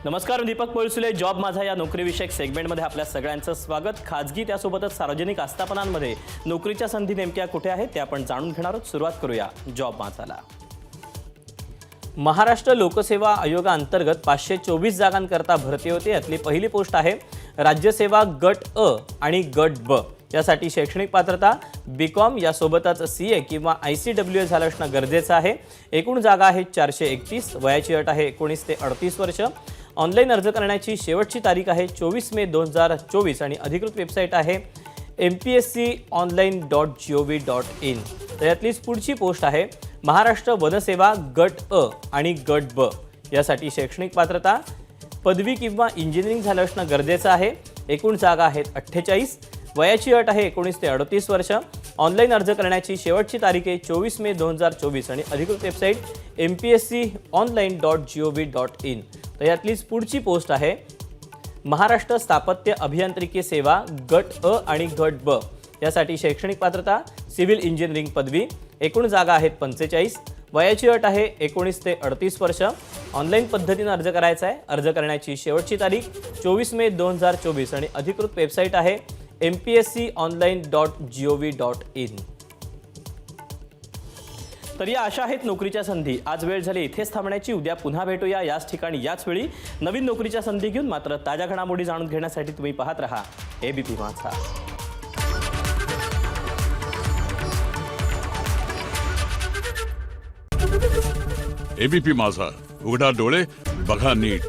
नमस्कार, दीपक पोळसुले जॉब माझा या नोकरीविषयक सेगमेंटमध्ये आपल्या सगळ्यांचं स्वागत। खाजगी त्यासोबतच सार्वजनिक आस्थापनांमध्ये नोकरीच्या संधी नेमक्या कुठे आहेत ते आपण जाणून घेणार आहोत। सुरुवात करूया जॉब माझाला। महाराष्ट्र लोकसेवा आयोगाअंतर्गत 524 जागांकरता भरती होते। यातली पहिली पोस्ट आहे राज्यसेवा गट अ आणि गट ब। यासाठी शैक्षणिक पात्रता बीकॉम यासोबतच सीए किंवा ICWA झालं असणं गरजेचं आहे। एकूण जागा आहेत 431। वयाची अट आहे 19 ते 38 वर्ष। ऑनलाईन अर्ज करण्याची शेवटची तारीख आहे 24 मे 2024 आणि अधिकृत वेबसाईट आहे mpsconline.gov.in। तर यातलीच पुढची पोस्ट आहे महाराष्ट्र वनसेवा गट अ आणि गट ब। यासाठी शैक्षणिक पात्रता पदवी किंवा इंजिनिअरिंग झालं असणं गरजेचं आहे। एकूण जागा आहेत 48। वयाची अट आहे 19 ते 38 वर्ष। ऑनलाईन अर्ज करण्याची शेवटची तारीख आहे 24 मे 2024 आणि अधिकृत वेबसाईट mpsconline.gov.in। तर यातलीच पुढची पोस्ट आहे महाराष्ट्र स्थापत्य अभियांत्रिकी सेवा गट अ आणि गट ब। यासाठी शैक्षणिक पात्रता सिव्हिल इंजिनिअरिंग पदवी। एकूण जागा आहेत 45। वयाची अट आहे 19 ते 38 वर्ष। ऑनलाईन पद्धतीने अर्ज करायचा आहे। अर्ज करण्याची शेवटची तारीख 24 मे 2024 आणि अधिकृत वेबसाईट आहे mpsconline.gov.in। तर या अशा आहेत नोकरीच्या संधी। आज वेळ झाली इथेच थांबण्याची। उद्या पुन्हा भेटूया याच ठिकाणी याच वेळी नवीन नोकरीच्या संधी घेऊन। मात्र ताज्या घडामोडी जाणून घेण्यासाठी तुम्ही पाहत रहा ABP माझा। ABP माझा, उघडा डोळे बघा नीट।